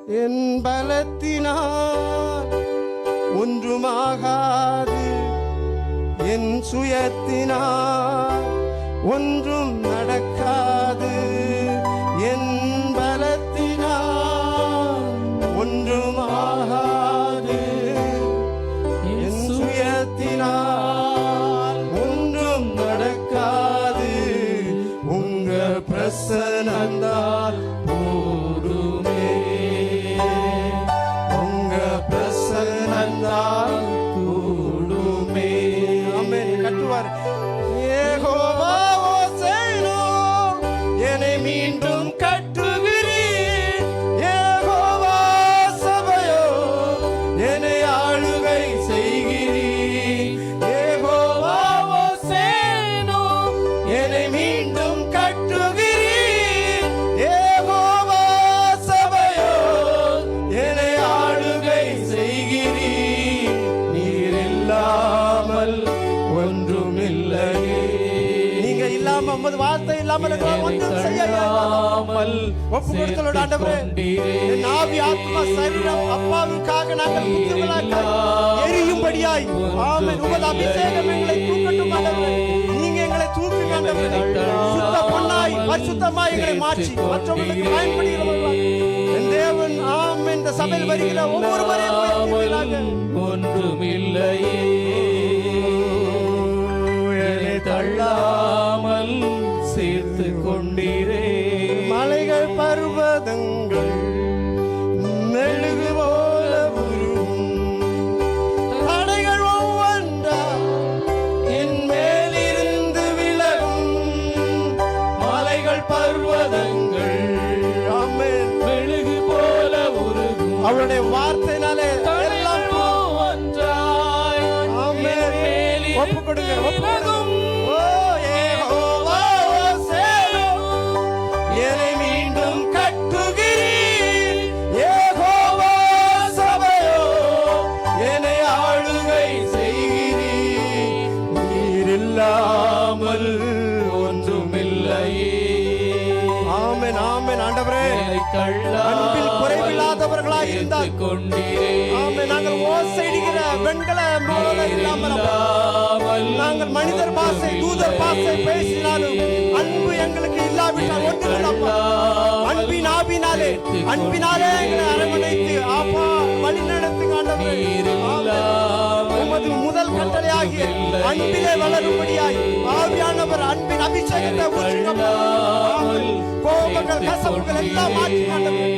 என் பலத்தினால் ஒன்றுமாகாது, என் சுயத்தினால் ஒன்றும் நடக்காது. என் பலத்தினால் ஒன்றுமாகாது, என் சுயத்தினால் ஒன்றும் நடக்காது. உங்க பிரசன்னத்தால் போதுமே, உங்க பிரசன்னத்தால் கூடுமே. ஆமென். கட்டுவார். யெகோவா ஓசேனோ, என்னை மீண்டும் கட்டுகிறீர். யெகோவா சபையோ, என்னை ஆளுகை செய்கிறீர். யெகோவா ஓசேனோ, என்னை மீண்டும் கட்டுகிறீர். யெகோவா சபையோ, என்னை ஆளுகை செய்கிறீர். நீர் இல்லாமல் ஒன்றுமில்லையே. நீங்க இல்லாம உமது வார்த்தை இல்லாமல் ஒன்றும் செய்யாமல் ஒப்பு கொடுத்தலோட ஆண்டவரே, என் ஆவி ஆத்மா சரீரம் அப்பாவுக்காக நாங்கள் புத்திரர்களாக எரியும்படியாய் ஆமென் உமது அபிஷேகம் எங்களை தூக்கட்டும் ஆண்டவரே. நீங்க எங்களை தூக்குங்க ஆண்டவரே. சுத்த பொன்னாய் பரிசுத்தமாய் எங்களை மாற்றி மற்றவர்களுக்கு பயன்படுகிறவர்களாக என் தேவன் ஆமென். இந்த சபையில் வருகிற ஒவ்வொருவரையும் ஒன்றுமில்லையே, தள்ளாமல் சேர்த்து கொண்டீரே. மலைகள் பர்வதங்கள் மெழுகு போல உருகும், தடைகள் ஒவ்வொன்றா என் மேலிருந்து விலகும். மலைகள் பர்வதங்கள் ஆமென் மெழுகு போல உருகும், அவருடைய வார்த்தையினாலே எல்லாம் ஒன்றாய் ஆமென். ஒப்பு கொடுங்க, ஒப்பு கொடுங்க. என்னை மீண்டும் கட்டுகிறீர். யெகோவா சபையோ, என்னை ஆளுகை செய்கிறீர். நீர் இல்லாமல் ஒன்றுமில்லையே. ஆமென் ஆமென். ஆண்டவரே, அன்பில் குறைவில்லாதவர்களாய் இருந்தால் கொண்டீரே. ஆமென். நாங்கள் ஓசையிடுகிற வெண்கல போல இல்லாமல் நாங்கள் மனிதர் பாஷை தூதர் பாஷை பேசினாலும் அன்பு எங்களுக்கு இல்லாவிட்டால் ஒன்றுமில்லப்பா. அன்பின் ஆவினாலே அன்பினாலே எங்களை அரவணைத்து ஆப்பா வழி நடத்துங்க ஆண்டவரே. உமது முதல் கட்டளையாகிய அன்பிலே வளரும்படியாய் ஆவியானவர் அன்பின் அபிஷேகத்தை ஊற்றுங்கப்பா. கோபங்கள் கசப்புகள் எல்லாம் மாற்றி ஆண்டவரே.